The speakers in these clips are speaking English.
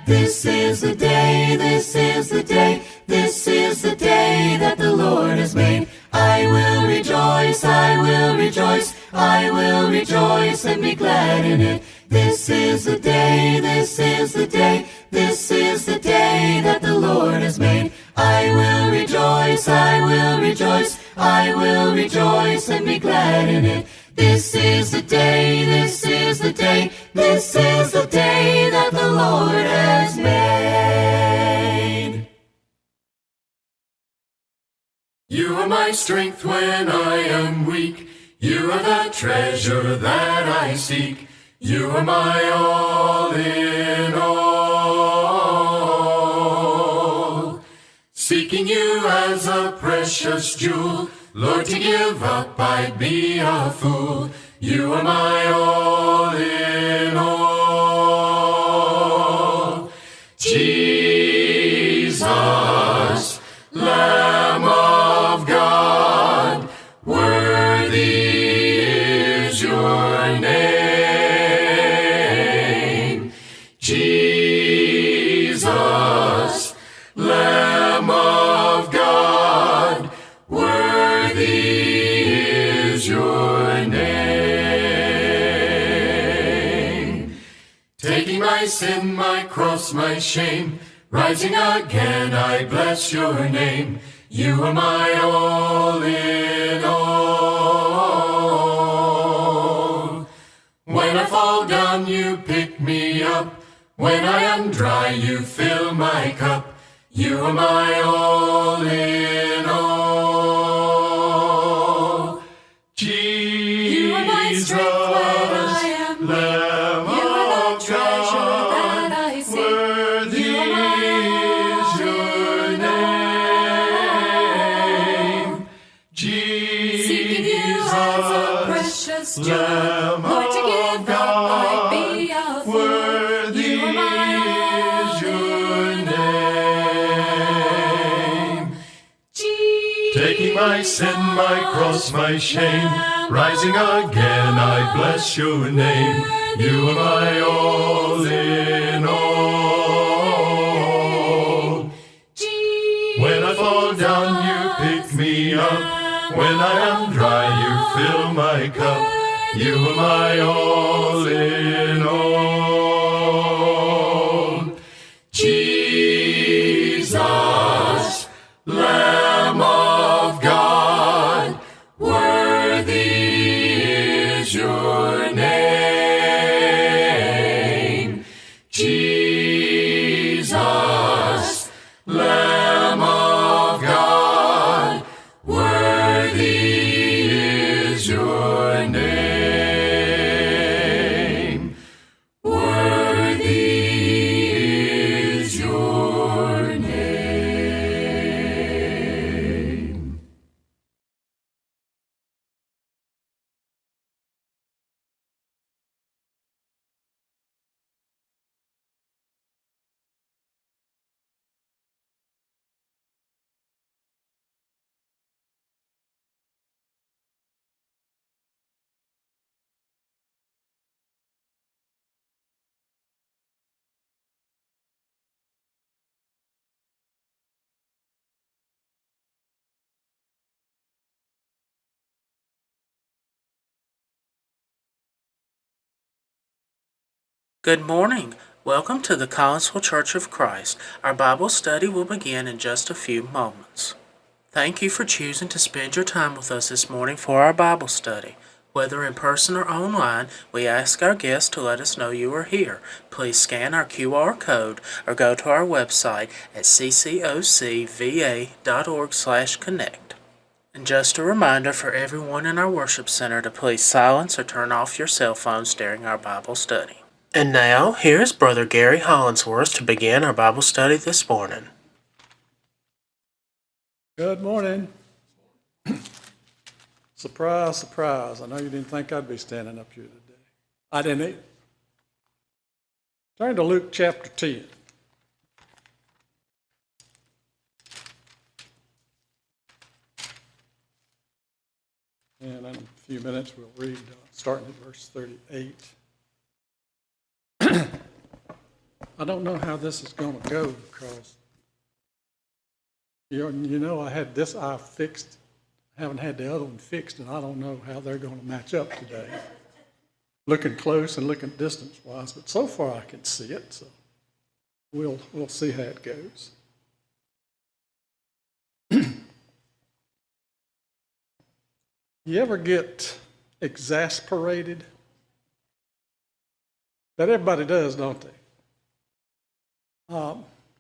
This is the day, this is the day, this is the day that the Lord has made. I will rejoice, I will rejoice, I will rejoice and be glad in it. This is the day, this is the day, this is the day that the Lord has made. I will rejoice, I will rejoice, I will rejoice and be glad in it. This is the day, this is the day, this is the day that the Lord has made. You are my strength when I am weak. You are the treasure that I seek. You are my all in all. Seeking you as a precious jewel, Lord, to give up I'd be a fool. You are my all in all. Jesus, Lamb of God, worthy is your name. Jesus, Lamb of God, worthy is your name. Taking my sin, my cross, my shame, rising again, I bless your name. You are my all in all. When I fall down, you pick me up. When I am dry, you fill my cup. You are my all in all. Jesus, you are my strength when I am weak. Lamb you are the treasure that I seek. Worthy is your name. Jesus, seeking you as a precious jewel, Lord, to give up I'd be a fool. Worthy you are my is your name. Jesus, taking my sin, my cross, my shame, rising again, I bless your name. You are my all in all. When I fall down, you pick me up. When I am dry, you fill my cup. You are my all in all. Jesus, Lamb of God, worthy is your name. Jesus, Lamb of God, worthy is your name. Worthy is your name. Good morning. Welcome to the Collinsville Church of Christ. Our Bible study will begin in just a few moments. Thank you for choosing to spend your time with us this morning for our Bible study. Whether in person or online, we ask our guests to let us know you are here. Please scan our QR code or go to our website at CCOCVA.org/connect. And just a reminder for everyone in our worship center to please silence or turn off your cell phones during our Bible study. And now, here is Brother Gary Hollinsworth to begin our Bible study this morning. Good morning. Surprise, surprise. I know you didn't think I'd be standing up here today. I didn't either. Turn to Luke chapter 10. And in a few minutes, we'll read starting at verse 38. I don't know how this is going to go because, you know, I had this eye fixed, haven't had the other one fixed, and I don't know how they're going to match up today. Looking close and looking distance-wise, but so far I can see it, so we'll see how it goes. You ever get exasperated? That everybody does, don't they?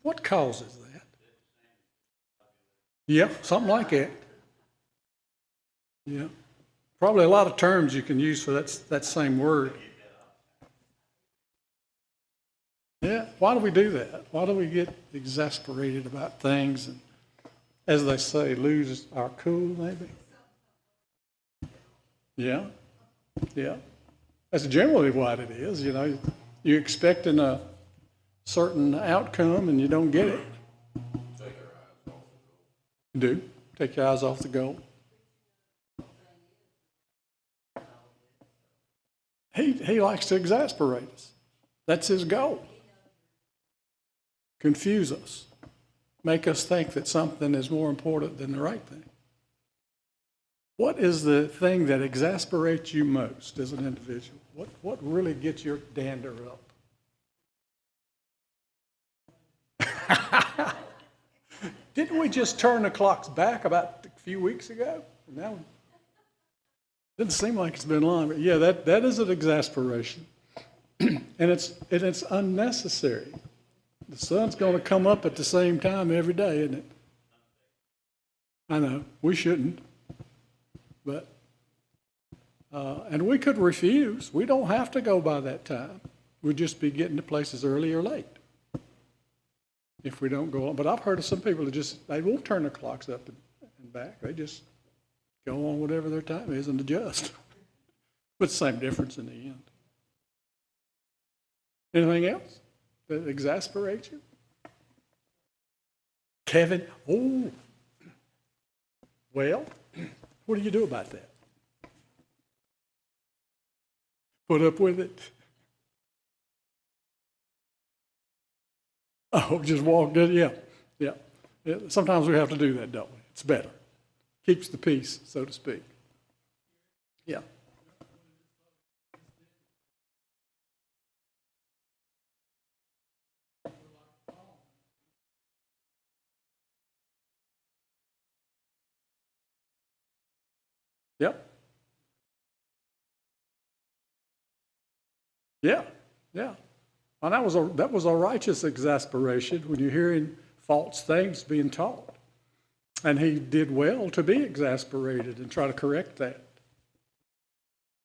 What causes that? Yeah, something like that. Yeah. Probably a lot of terms you can use for that same word. Yeah, why do we do that? Why do we get exasperated about things and, as they say, lose our cool, maybe? Yeah, yeah. That's generally what it is, you know. You're expecting a certain outcome and you don't get it. You do. Take your eyes off the goal. He likes to exasperate us. That's his goal. Confuse us. Make us think that something is more important than the right thing. What is the thing that exasperates you most as an individual? What really gets your dander up? Didn't we just turn the clocks back about a few weeks ago? Now, it doesn't seem like it's been long, but yeah, that is an exasperation. and it's unnecessary. The sun's going to come up at the same time every day, isn't it? I know, we shouldn't. But, and we could refuse. We don't have to go by that time. We'd just be getting to places early or late if we don't go on. But I've heard of some people that they won't turn their clocks up and back. They just go on whatever their time is and adjust. But same difference in the end. Anything else that exasperates you? Kevin, oh, well, what do you do about that? Put up with it? Oh, just walk in? Yeah. Sometimes we have to do that, don't we? It's better. Keeps the peace, so to speak. Yeah. Yep. Yeah. And that was a righteous exasperation when you're hearing false things being taught. And he did well to be exasperated and try to correct that.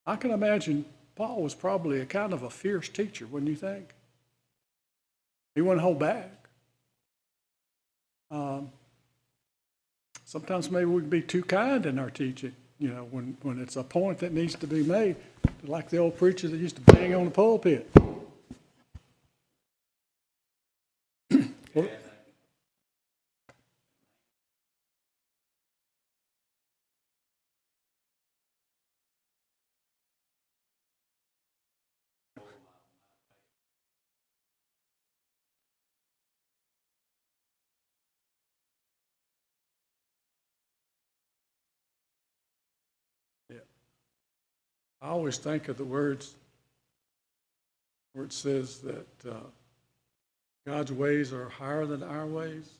I can imagine Paul was probably a kind of a fierce teacher, wouldn't you think? He wouldn't hold back. Sometimes maybe we can be too kind in our teaching. You know, when it's a point that needs to be made, like the old preacher that used to bang on the pulpit. I always think of the words where it says that God's ways are higher than our ways,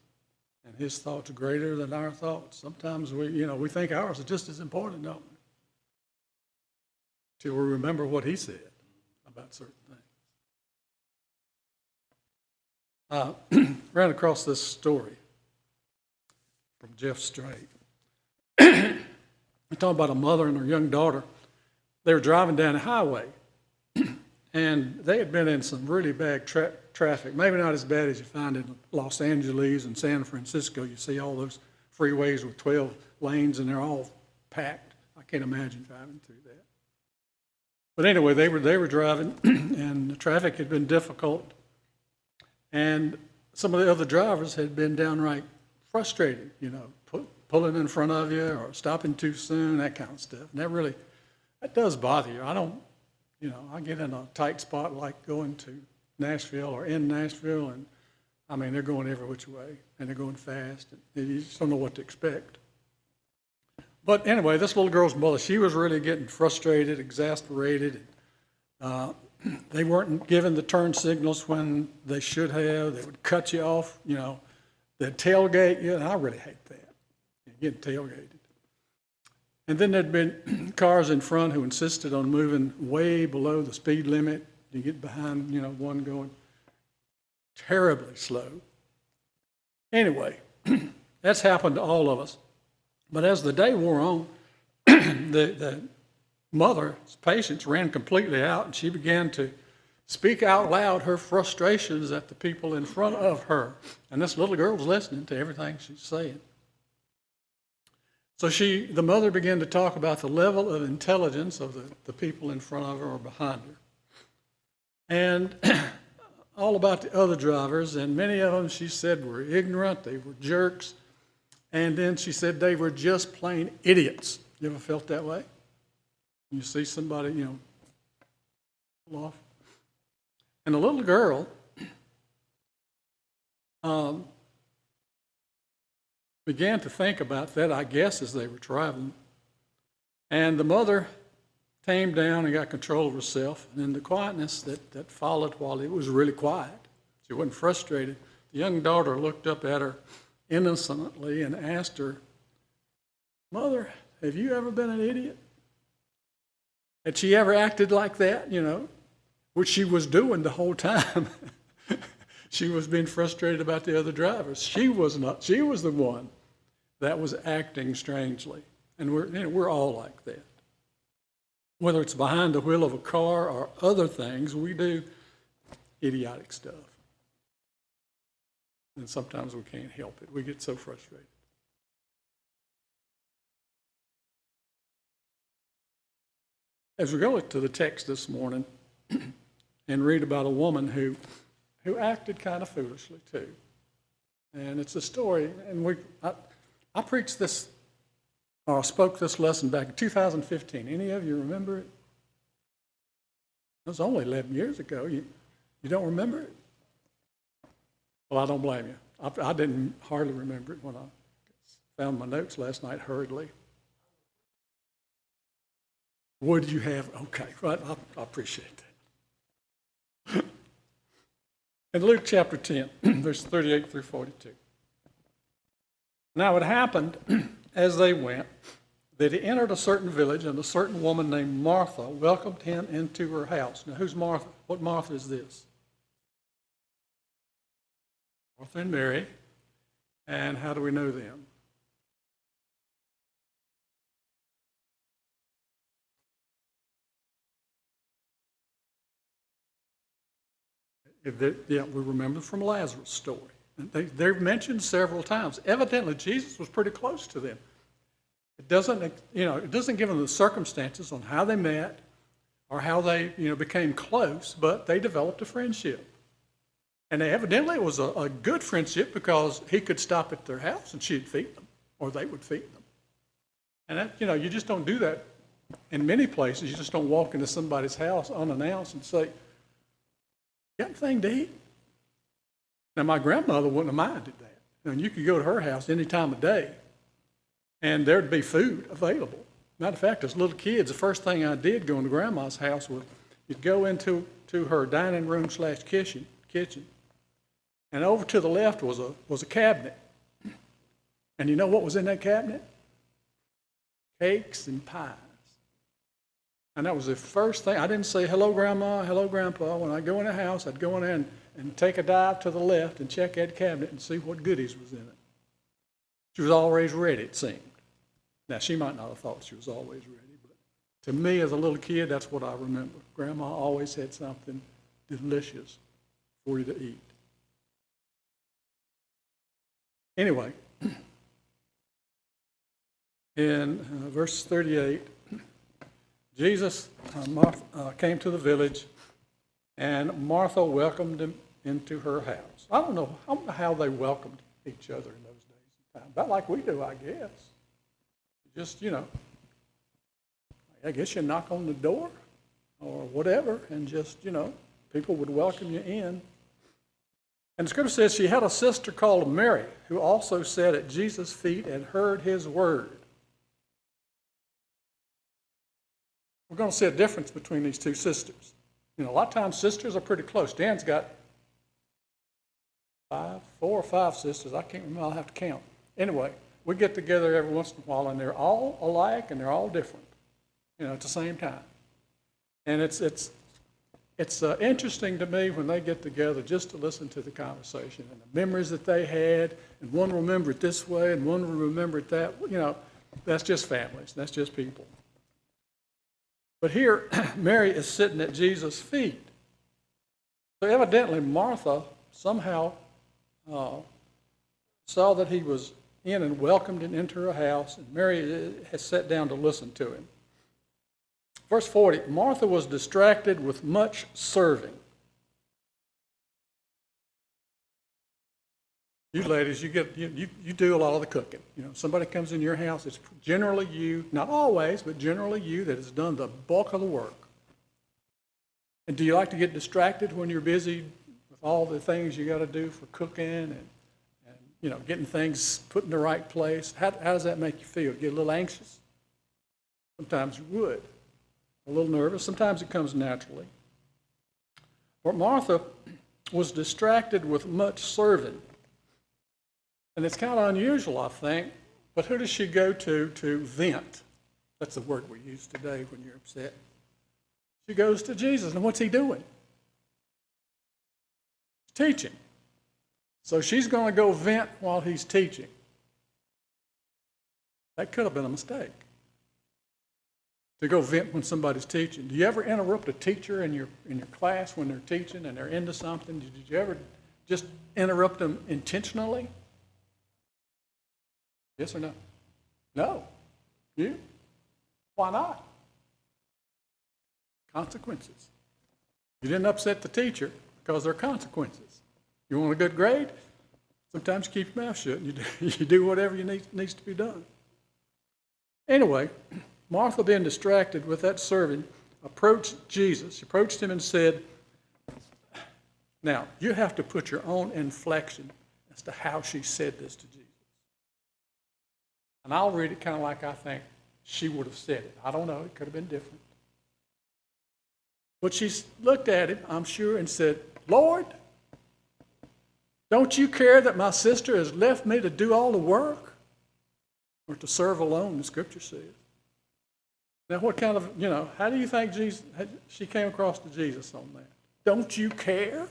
and his thoughts are greater than our thoughts. Sometimes we think ours are just as important, don't we? Till we remember what he said about certain things. Ran across this story from Jeff Strait. They talk about a mother and her young daughter. They were driving down the highway, and they had been in some really bad traffic, maybe not as bad as you find in Los Angeles and San Francisco. You see all those freeways with 12 lanes, and they're all packed. I can't imagine driving through that. But anyway, they were driving, and the traffic had been difficult, and some of the other drivers had been downright frustrated, pulling in front of you or stopping too soon, that kind of stuff. And that does bother you. I get in a tight spot like going to Nashville or in Nashville, and I mean, they're going every which way, and they're going fast, and you just don't know what to expect. But anyway, this little girl's mother, she was really getting frustrated, exasperated. They weren't given the turn signals when they should have. They would cut you off, you know. They'd tailgate you, and I really hate that, getting tailgated. And then there'd been cars in front who insisted on moving way below the speed limit. You get behind, you know, one going terribly slow. Anyway, that's happened to all of us. But as the day wore on, the mother's patience ran completely out, and she began to speak out loud her frustrations at the people in front of her. And this little girl was listening to everything she's saying. So the mother began to talk about the level of intelligence of the people in front of her or behind her. And all about the other drivers, and many of them, she said, were ignorant, they were jerks, and then she said they were just plain idiots. You ever felt that way? You see somebody, you know, pull off. And the little girl began to think about that, I guess, as they were traveling. And the mother tamed down and got control of herself. And in the quietness that followed while it was really quiet, she wasn't frustrated, the young daughter looked up at her innocently and asked her, "Mother, have you ever been an idiot? Had she ever acted like that, you know?" Which she was doing the whole time. She was being frustrated about the other drivers. She was not. She was the one that was acting strangely. And we're all like that. Whether it's behind the wheel of a car or other things, we do idiotic stuff. And sometimes we can't help it. We get so frustrated. As we go to the text this morning and read about a woman who acted kind of foolishly too. And it's a story, and I preached this, or I spoke this lesson back in 2015. Any of you remember it? It was only 11 years ago. You don't remember it? Well, I don't blame you. I didn't hardly remember it when I found my notes last night hurriedly. Would you have? Okay, right, I appreciate that. In Luke chapter 10, verse 38 through 42. Now it happened as they went that he entered a certain village, and a certain woman named Martha welcomed him into her house. Now who's Martha? What Martha is this? Martha and Mary. And how do we know them? Yeah, we remember from Lazarus' story. They're mentioned several times. Evidently, Jesus was pretty close to them. It doesn't give them the circumstances on how they met or how they, became close, but they developed a friendship. And evidently, it was a good friendship because he could stop at their house and she'd feed them, or they would feed them. And that, you just don't do that in many places. You just don't walk into somebody's house unannounced and say, "Got anything to eat?" Now, my grandmother wouldn't have minded that. And you could go to her house any time of day, and there'd be food available. Matter of fact, as little kids, the first thing I did going to Grandma's house was you'd go into her dining room / kitchen, and over to the left was a cabinet. And you know what was in that cabinet? Cakes and pies. And that was the first thing. I didn't say, "Hello, Grandma, hello, Grandpa." When I go in the house, I'd go in there and take a dive to the left and check that cabinet and see what goodies was in it. She was always ready, it seemed. Now, she might not have thought she was always ready, but to me as a little kid, that's what I remember. Grandma always had something delicious for you to eat. Anyway, in verse 38, Jesus came to the village, and Martha welcomed him into her house. I don't know how they welcomed each other in those days and times. About like we do, I guess. Just, I guess you knock on the door or whatever, and just, People would welcome you in. And the scripture says she had a sister called Mary, who also sat at Jesus' feet and heard his word. We're going to see a difference between these two sisters. A lot of times sisters are pretty close. Dan's got 4 or 5 sisters. I can't remember. I'll have to count. Anyway, we get together every once in a while, and they're all alike and they're all different, at the same time. And it's interesting to me when they get together just to listen to the conversation and the memories that they had, and one will remember it this way and one will remember it that. That's just families. That's just people. But here, Mary is sitting at Jesus' feet. So evidently, Martha somehow saw that he was in and welcomed him into her house, and Mary has sat down to listen to him. Verse 40, Martha was distracted with much serving. You ladies, you do a lot of the cooking. Somebody comes in your house, it's generally you, not always, but generally you that has done the bulk of the work. And do you like to get distracted when you're busy with all the things you got to do for cooking and getting things put in the right place? How does that make you feel? Get a little anxious? Sometimes you would. A little nervous. Sometimes it comes naturally. But Martha was distracted with much serving. And it's kind of unusual, I think, but who does she go to vent? That's the word we use today when you're upset. She goes to Jesus, and what's he doing? He's teaching. So she's going to go vent while he's teaching. That could have been a mistake, to go vent when somebody's teaching. Do you ever interrupt a teacher in your class when they're teaching and they're into something? Did you ever just interrupt them intentionally? Yes or no? No. You? Why not? Consequences. You didn't upset the teacher because there are consequences. You want a good grade? Sometimes you keep your mouth shut and you do whatever needs to be done. Anyway, Martha, being distracted with that serving, approached Jesus. She approached him and said, now, you have to put your own inflection as to how she said this to Jesus. And I'll read it kind of like I think she would have said it. I don't know. It could have been different. But she looked at him, I'm sure, and said, Lord, don't you care that my sister has left me to do all the work? Or to serve alone, the scripture says. Now, what kind of, how do you think she came across to Jesus on that? Don't you care?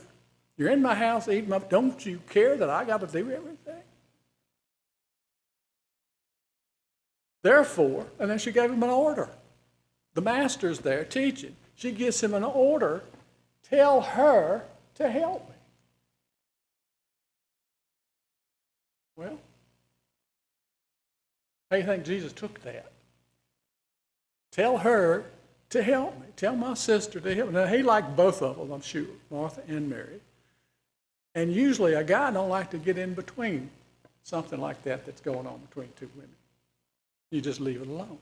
You're in my house eating my, don't you care that I got to do everything? Therefore, and then she gave him an order. The master's there teaching. She gives him an order. Tell her to help me. Well, how do you think Jesus took that? Tell her to help me. Tell my sister to help me. Now, he liked both of them, I'm sure, Martha and Mary. And usually a guy don't like to get in between something like that that's going on between two women. You just leave it alone.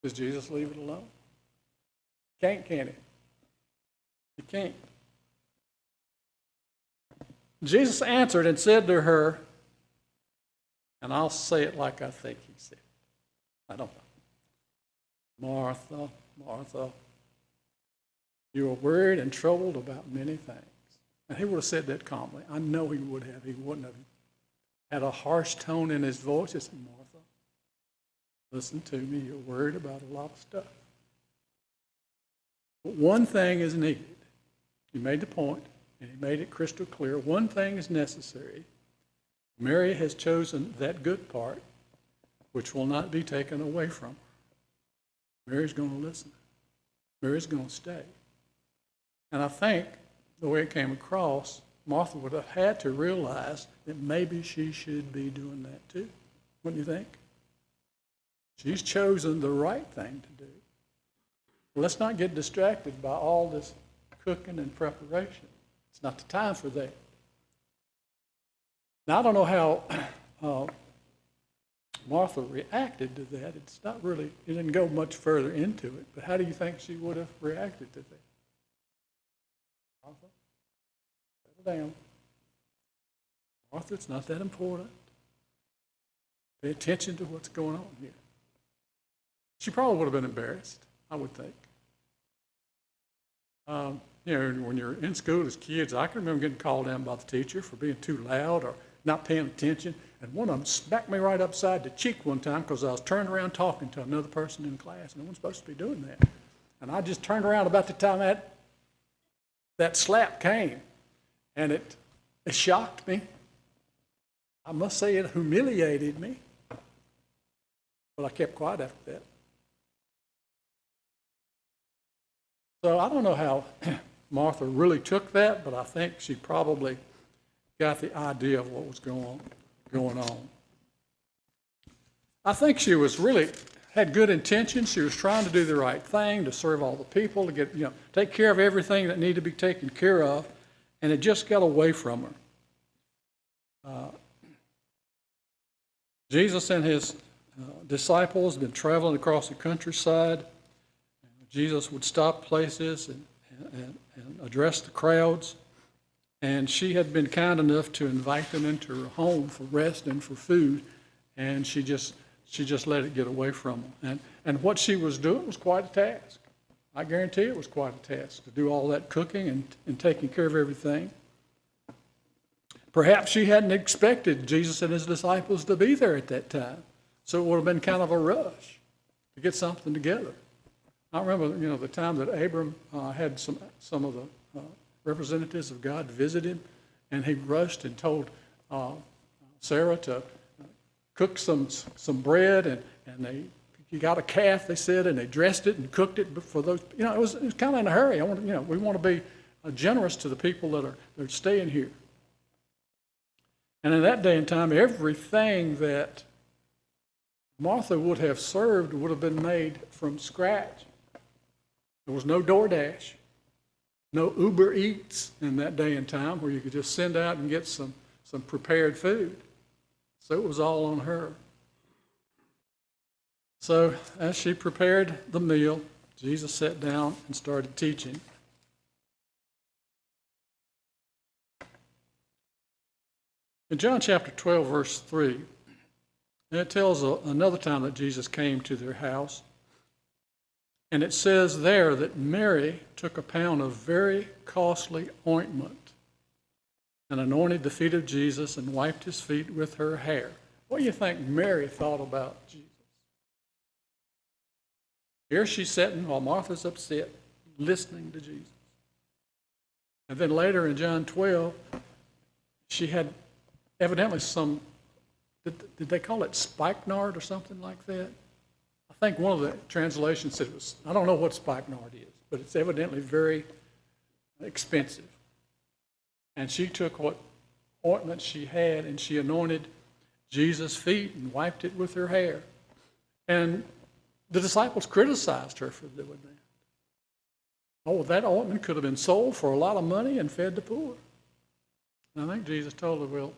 Does Jesus leave it alone? Can't, can he? He can't. Jesus answered and said to her, and I'll say it like I think he said. I don't know. Martha, Martha, you are worried and troubled about many things. And he would have said that calmly. I know he would have. He wouldn't have had a harsh tone in his voice. He said, Martha, listen to me. You're worried about a lot of stuff. But one thing is needed. He made the point, and he made it crystal clear. One thing is necessary. Mary has chosen that good part, which will not be taken away from her. Mary's going to listen. Mary's going to stay. And I think the way it came across, Martha would have had to realize that maybe she should be doing that too. Wouldn't you think? She's chosen the right thing to do. Let's not get distracted by all this cooking and preparation. It's not the time for that. Now, I don't know how Martha reacted to that. It's not really, it didn't go much further into it, but how do you think she would have reacted to that? Slow down. Martha, it's not that important. Pay attention to what's going on here. She probably would have been embarrassed, I would think. When you're in school as kids, I can remember getting called down by the teacher for being too loud or not paying attention. And one of them smacked me right upside the cheek one time because I was turned around talking to another person in class. No one's supposed to be doing that. And I just turned around about the time that slap came. And it shocked me. I must say it humiliated me. But I kept quiet after that. So I don't know how Martha really took that, but I think she probably got the idea of what was going on. I think she was had good intentions. She was trying to do the right thing, to serve all the people, to take care of everything that needed to be taken care of, and it just got away from her. Jesus and his disciples had been traveling across the countryside. Jesus would stop places and address the crowds. And she had been kind enough to invite them into her home for rest and for food. And she just let it get away from them. And what she was doing was quite a task. I guarantee it was quite a task to do all that cooking and taking care of everything. Perhaps she hadn't expected Jesus and his disciples to be there at that time. So it would have been kind of a rush to get something together. I remember, the time that Abram had some of the representatives of God visit him, and he rushed and told Sarah to cook some bread, and he got a calf, they said, and they dressed it and cooked it for those. It was kind of in a hurry. We want to be generous to the people that are staying here. And in that day and time, everything that Martha would have served would have been made from scratch. There was no DoorDash, no Uber Eats in that day and time where you could just send out and get some prepared food. So it was all on her. So as she prepared the meal, Jesus sat down and started teaching. In John chapter 12, verse 3, it tells another time that Jesus came to their house. And it says there that Mary took a pound of very costly ointment and anointed the feet of Jesus and wiped his feet with her hair. What do you think Mary thought about Jesus? Here she's sitting while Martha's upset, listening to Jesus. And then later in John 12, she had evidently did they call it spikenard or something like that? I think one of the translations said it was, I don't know what spikenard is, but it's evidently very expensive. And she took what ointment she had and she anointed Jesus' feet and wiped it with her hair. And the disciples criticized her for doing that. Oh, that ointment could have been sold for a lot of money and fed the poor. And I think Jesus told her, well,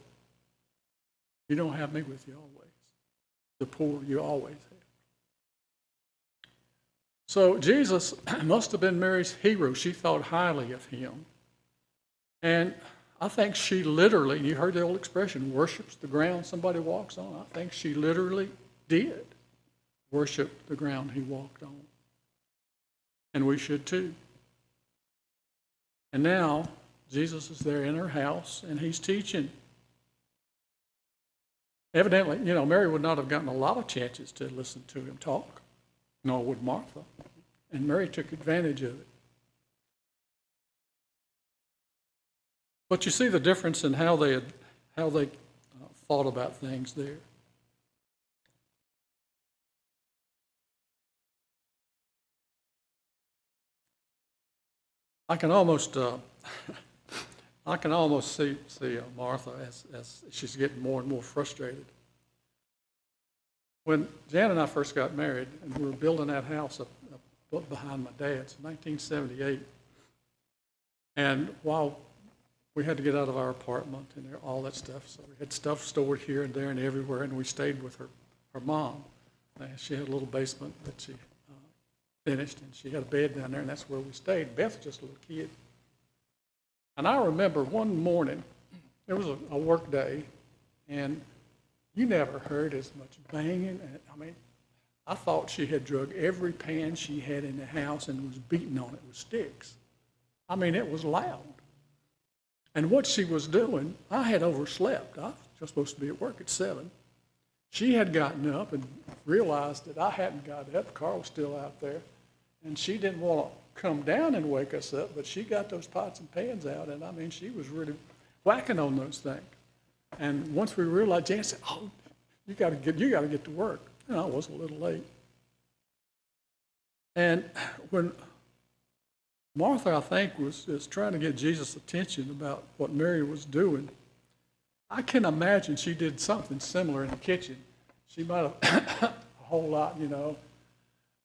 you don't have me with you always. The poor you always have. So Jesus must have been Mary's hero. She thought highly of him. And I think she literally, you heard the old expression, worships the ground somebody walks on. I think she literally did worship the ground he walked on. And we should too. And now Jesus is there in her house and he's teaching. Evidently, Mary would not have gotten a lot of chances to listen to him talk, nor would Martha. And Mary took advantage of it. But you see the difference in how they thought about things there. I can almost see Martha as she's getting more and more frustrated. When Jan and I first got married, and we were building that house up behind my dad's, 1978, and while we had to get out of our apartment and all that stuff, so we had stuff stored here and there and everywhere, and we stayed with her mom. She had a little basement that she finished, and she had a bed down there, and that's where we stayed. Beth was just a little kid. And I remember one morning, it was a work day, and you never heard as much banging. And, I thought she had drug every pan she had in the house and was beating on it with sticks. It was loud. And what she was doing, I had overslept. I was supposed to be at work at 7. She had gotten up and realized that I hadn't got up. Carl was still out there. And she didn't want to come down and wake us up, but she got those pots and pans out, and she was really whacking on those things. And once we realized, Jan said, "Oh, you got to get to work." And I was a little late. And when Martha, I think, was trying to get Jesus' attention about what Mary was doing, I can imagine she did something similar in the kitchen. She might have a whole lot,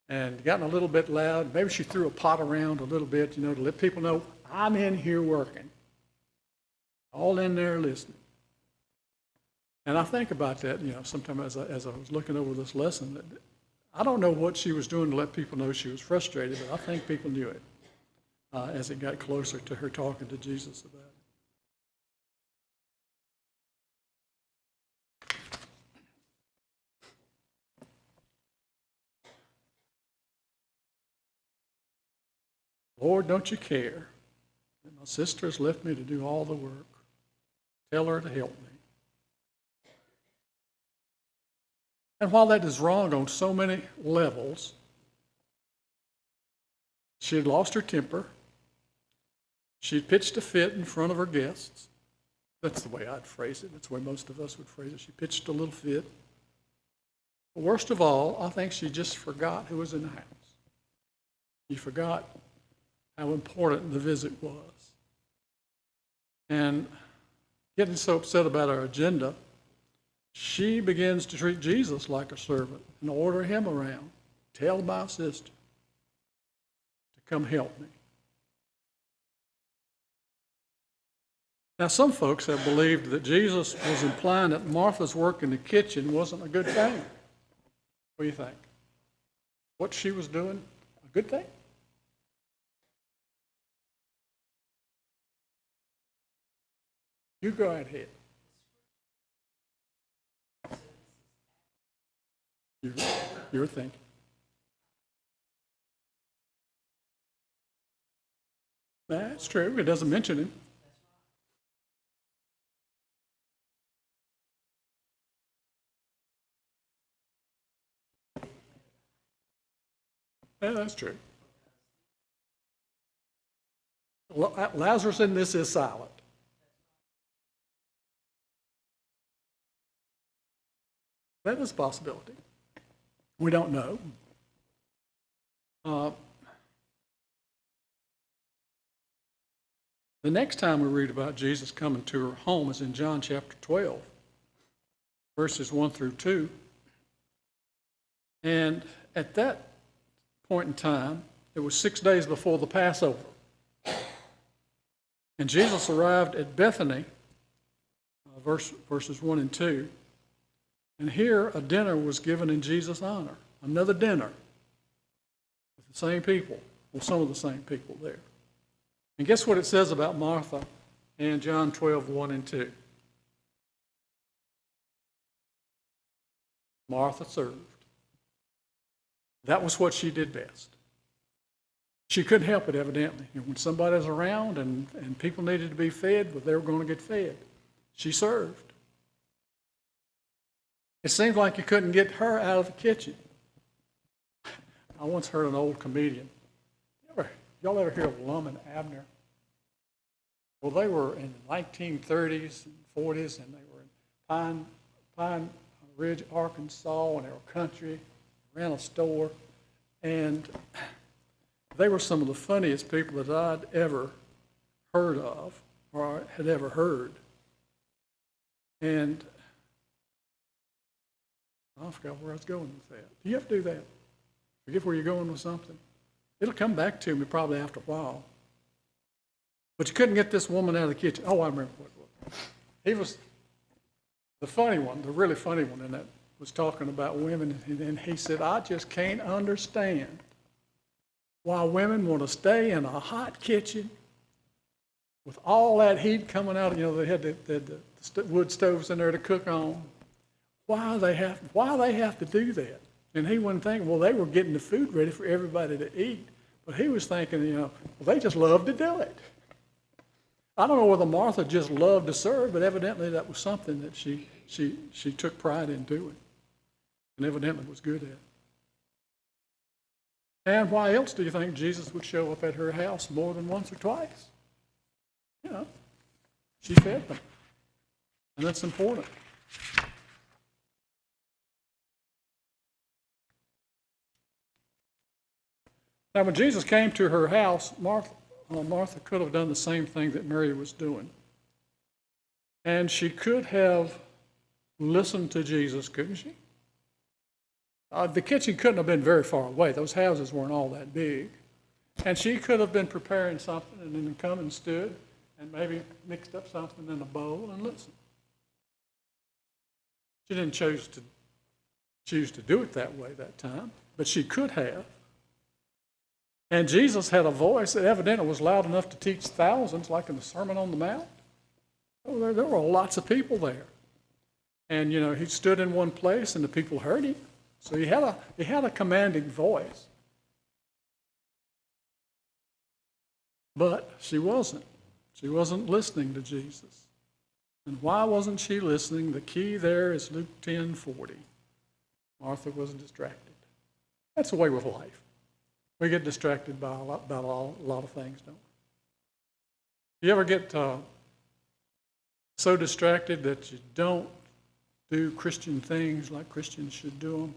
and gotten a little bit loud. Maybe she threw a pot around a little bit, to let people know, I'm in here working. All in there listening. And I think about that, sometimes as I was looking over this lesson, that I don't know what she was doing to let people know she was frustrated, but I think people knew it as it got closer to her talking to Jesus about it. Lord, don't you care that my sister has left me to do all the work? Tell her to help me. And while that is wrong on so many levels, she had lost her temper. She had pitched a fit in front of her guests. That's the way I'd phrase it. That's the way most of us would phrase it. She pitched a little fit. But worst of all, I think she just forgot who was in the house. She forgot how important the visit was. And getting so upset about our agenda, she begins to treat Jesus like a servant and order him around. Tell my sister to come help me. Now, some folks have believed that Jesus was implying that Martha's work in the kitchen wasn't a good thing. What do you think? What she was doing, a good thing? You go ahead. You're thinking. That's true. It doesn't mention him. Yeah, that's true. Lazarus in this is silent. That is a possibility. We don't know. The next time we read about Jesus coming to her home is in John chapter 12, verses 1 through 2. And at that point in time, it was 6 days before the Passover. And Jesus arrived at Bethany, verses 1 and 2. And here a dinner was given in Jesus' honor. Another dinner with the same people, or some of the same people there. And guess what it says about Martha in John 12, 1 and 2? Martha served. That was what she did best. She couldn't help it, evidently. And when somebody was around and people needed to be fed, well, they were going to get fed. She served. It seemed like you couldn't get her out of the kitchen. I once heard an old comedian. Y'all ever hear of Lum and Abner? Well, they were in the 1930s and 40s, and they were in Pine Ridge, Arkansas, and they were country, ran a store, and they were some of the funniest people that I'd ever heard of or had ever heard. And I forgot where I was going with that. Do you have to do that? Forget where you're going with something? It'll come back to me probably after a while. But you couldn't get this woman out of the kitchen. Oh, I remember what it was. He was the funny one, the really funny one in that, was talking about women, and he said, I just can't understand why women want to stay in a hot kitchen with all that heat coming out, they had the wood stoves in there to cook on. Why they have to do that? And he wasn't thinking, well, they were getting the food ready for everybody to eat. But he was thinking, well, they just love to do it. I don't know whether Martha just loved to serve, but evidently that was something that she took pride in doing, and evidently was good at. And why else do you think Jesus would show up at her house more than once or twice? She fed them, and that's important. Now, when Jesus came to her house, Martha could have done the same thing that Mary was doing. And she could have listened to Jesus, couldn't she? The kitchen couldn't have been very far away. Those houses weren't all that big. And she could have been preparing something and then come and stood and maybe mixed up something in a bowl and listened. She didn't choose to do it that way that time, but she could have. And Jesus had a voice that evidently was loud enough to teach thousands, like in the Sermon on the Mount. Oh, there were lots of people there. And, he stood in one place and the people heard him. So he had a commanding voice. But she wasn't. She wasn't listening to Jesus. And why wasn't she listening? The key there is Luke 10:40. Martha was distracted. That's the way with life. We get distracted by a lot of things, don't we? You ever get so distracted that you don't do Christian things like Christians should do them?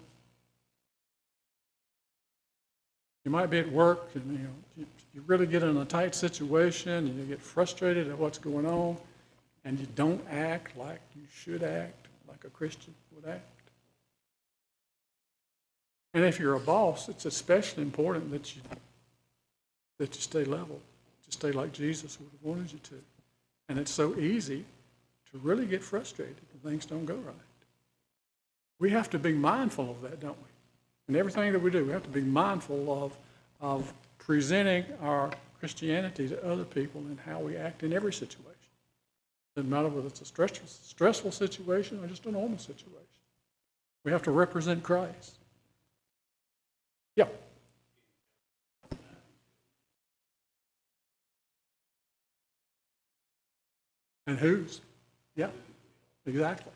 You might be at work and you really get in a tight situation and you get frustrated at what's going on and you don't act like you should act, like a Christian would act. And if you're a boss, it's especially important that you stay level, to stay like Jesus would have wanted you to. And it's so easy to really get frustrated when things don't go right. We have to be mindful of that, don't we? In everything that we do, we have to be mindful of presenting our Christianity to other people and how we act in every situation. Doesn't matter whether it's a stressful situation or just a normal situation. We have to represent Christ. Yeah. And whose? Yeah, exactly.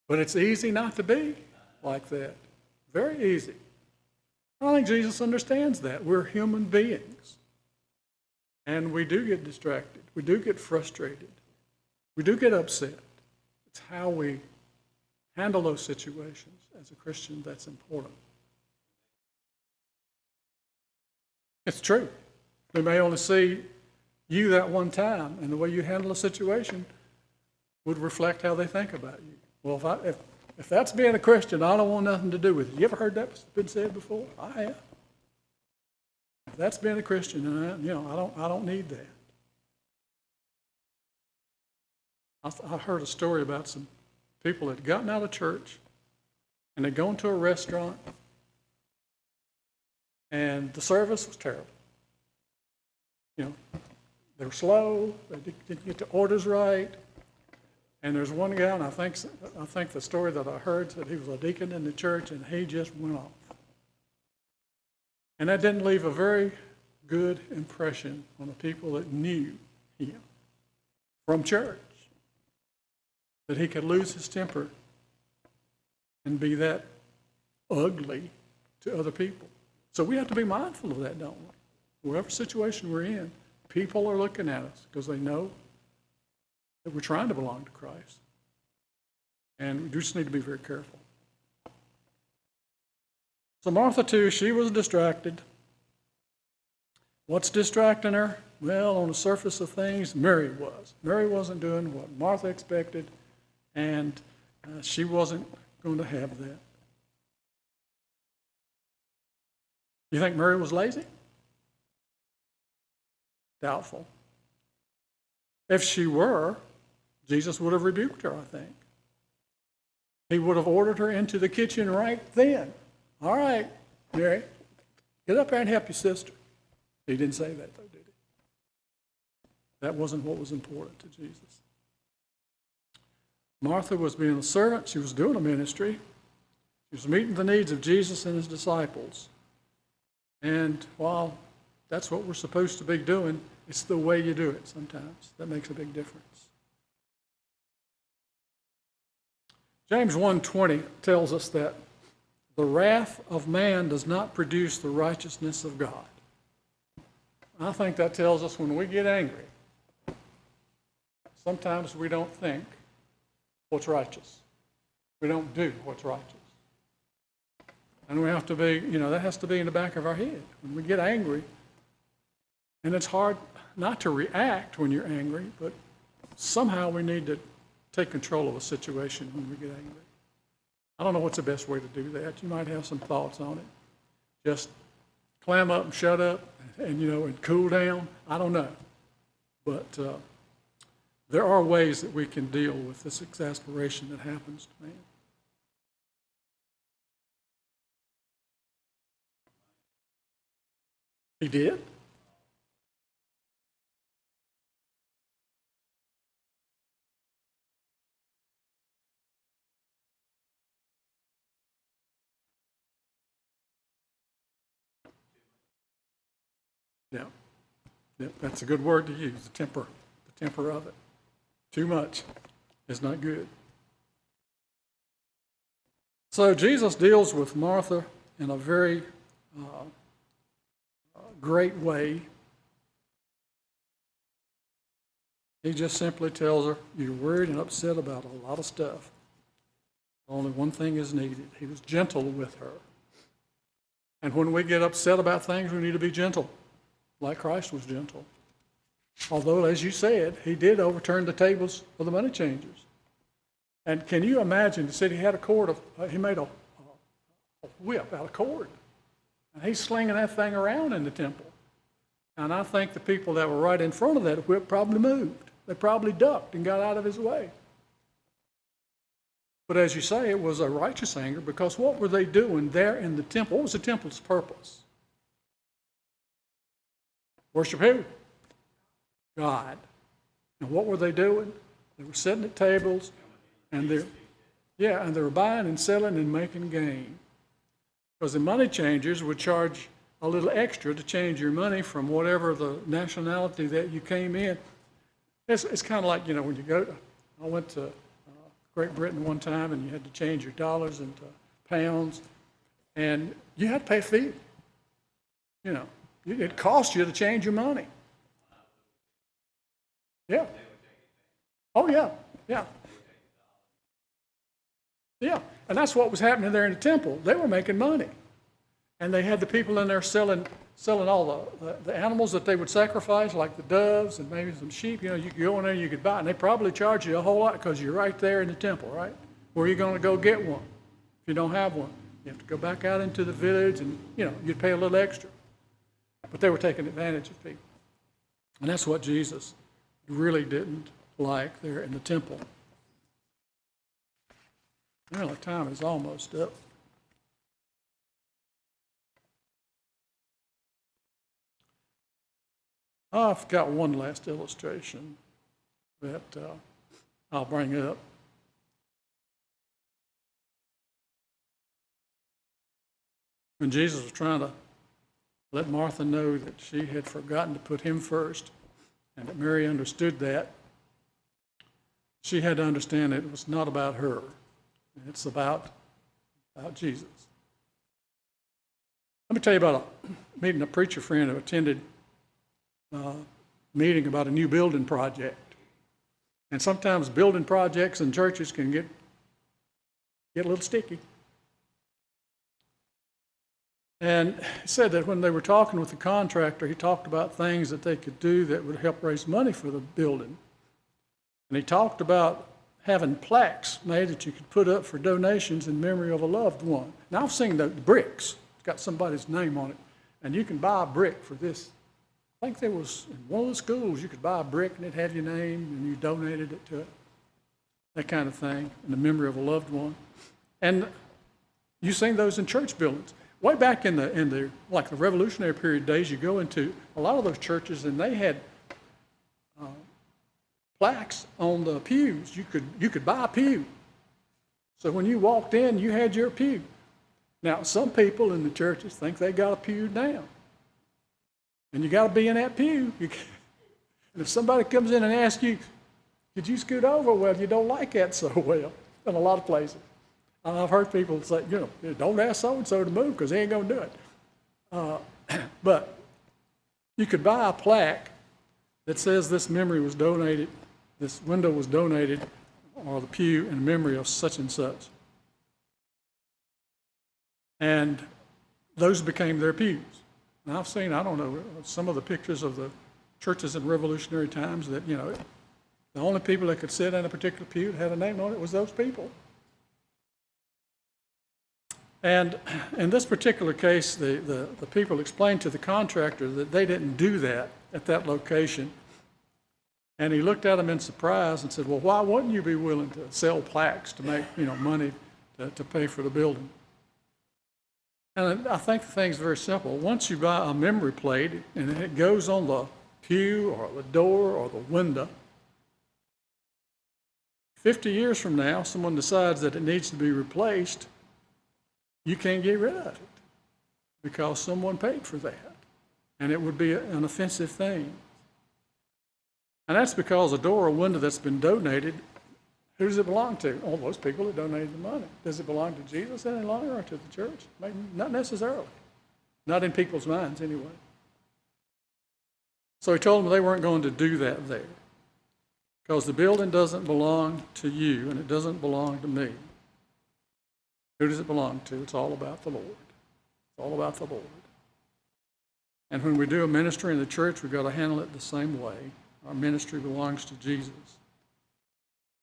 But it's easy not to be like that. Very easy. I think Jesus understands that. We're human beings. And we do get distracted. We do get frustrated. We do get upset. It's how we handle those situations as a Christian that's important. It's true. They may only see you that one time, and the way you handle a situation would reflect how they think about you. Well, if that's being a Christian, I don't want nothing to do with it. You ever heard that been said before? I have. If that's being a Christian, I don't need that. I heard a story about some people that had gotten out of church and they'd gone to a restaurant and the service was terrible. They were slow, they didn't get the orders right. And there's one guy, and I think the story that I heard said he was a deacon in the church and he just went off. And that didn't leave a very good impression on the people that knew him from church. That he could lose his temper and be that ugly to other people. So we have to be mindful of that, don't we? Whatever situation we're in, people are looking at us because they know that we're trying to belong to Christ. And we just need to be very careful. So Martha, too, she was distracted. What's distracting her? Well, on the surface of things, Mary was. Mary wasn't doing what Martha expected, and she wasn't going to have that. You think Mary was lazy? Doubtful. If she were, Jesus would have rebuked her, I think. He would have ordered her into the kitchen right then. All right, Mary, get up there and help your sister. He didn't say that, though, did he? That wasn't what was important to Jesus. Martha was being a servant. She was doing a ministry. She was meeting the needs of Jesus and his disciples. And while that's what we're supposed to be doing, it's the way you do it sometimes that makes a big difference. James 1:20 tells us that the wrath of man does not produce the righteousness of God. I think that tells us when we get angry, sometimes we don't think what's righteous. We don't do what's righteous. And we have to be, that has to be in the back of our head. When we get angry, and it's hard not to react when you're angry, but somehow we need to take control of a situation when we get angry. I don't know what's the best way to do that. You might have some thoughts on it. Just clam up and shut up and cool down. I don't know. But there are ways that we can deal with this exasperation that happens to man. He did? Yeah, that's a good word to use, the temper of it. Too much is not good. So Jesus deals with Martha in a very great way. He just simply tells her, you're worried and upset about a lot of stuff. Only one thing is needed. He was gentle with her. And when we get upset about things, we need to be gentle, like Christ was gentle. Although, as you said, he did overturn the tables of the money changers. And can you imagine, he said he had a cord of, he made a whip out of cord. And he's slinging that thing around in the temple. And I think the people that were right in front of that whip probably moved. They probably ducked and got out of his way. But as you say, it was a righteous anger, because what were they doing there in the temple? What was the temple's purpose? Worship who? God. And what were they doing? They were sitting at tables, and they were buying and selling and making gain. Because the money changers would charge a little extra to change your money from whatever the nationality that you came in. It's kind of like, when you go, I went to Great Britain one time, and you had to change your dollars into pounds, and you had to pay a fee. It cost you to change your money. Yeah. Oh, yeah. Yeah. And that's what was happening there in the temple. They were making money. And they had the people in there selling all the animals that they would sacrifice, like the doves and maybe some sheep. You could go in there and you could buy it. And they probably charge you a whole lot because you're right there in the temple, right? Where are you going to go get one if you don't have one? You have to go back out into the village and, you'd pay a little extra. But they were taking advantage of people. And that's what Jesus really didn't like there in the temple. Well, the time is almost up. I've got one last illustration that I'll bring up. When Jesus was trying to let Martha know that she had forgotten to put him first, and that Mary understood that, she had to understand that it was not about her. It's about Jesus. Let me tell you about meeting a preacher friend who attended a meeting about a new building project. And sometimes building projects in churches can get a little sticky. And he said that when they were talking with the contractor, he talked about things that they could do that would help raise money for the building. And he talked about having plaques made that you could put up for donations in memory of a loved one. Now, I've seen the bricks. It's got somebody's name on it. And you can buy a brick for this. I think there was, in one of the schools, you could buy a brick and it'd have your name and you donated it to it. That kind of thing, in the memory of a loved one. And you've seen those in church buildings. way back in the like the Revolutionary period days, you go into a lot of those churches and they had plaques on the pews. You could buy a pew. So when you walked in, you had your pew. Now, some people in the churches think they got a pew down. And you got to be in that pew. And if somebody comes in and asks you, could you scoot over? Well, you don't like that so well in a lot of places. I've heard people say, don't ask so-and-so to move because they ain't going to do it. But you could buy a plaque that says this memory was donated, this window was donated, or the pew in memory of such and such. And those became their pews. And I've seen, I don't know, some of the pictures of the churches in Revolutionary times that, the only people that could sit in a particular pew that had a name on it was those people. And in this particular case, the people explained to the contractor that they didn't do that at that location. And he looked at them in surprise and said, well, why wouldn't you be willing to sell plaques to make, money to pay for the building? And I think the thing's very simple. Once you buy a memory plate and it goes on the pew or the door or the window, 50 years from now, someone decides that it needs to be replaced, you can't get rid of it because someone paid for that. And it would be an offensive thing. And that's because a door or window that's been donated, who does it belong to? All those people that donated the money. Does it belong to Jesus any longer or to the church? Maybe not necessarily. Not in people's minds anyway. So he told them they weren't going to do that there because the building doesn't belong to you and it doesn't belong to me. Who does it belong to? It's all about the Lord. It's all about the Lord. And when we do a ministry in the church, we've got to handle it the same way. Our ministry belongs to Jesus.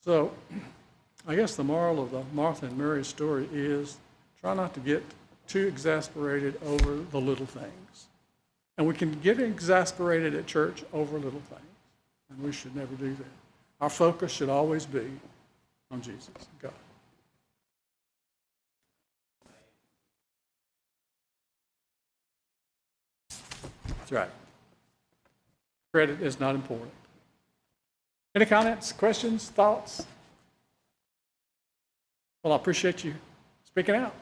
So I guess the moral of the Martha and Mary story is try not to get too exasperated over the little things. And we can get exasperated at church over little things, and we should never do that. Our focus should always be on Jesus, God. That's right. Credit is not important. Any comments, questions, thoughts? Well, I appreciate you speaking out.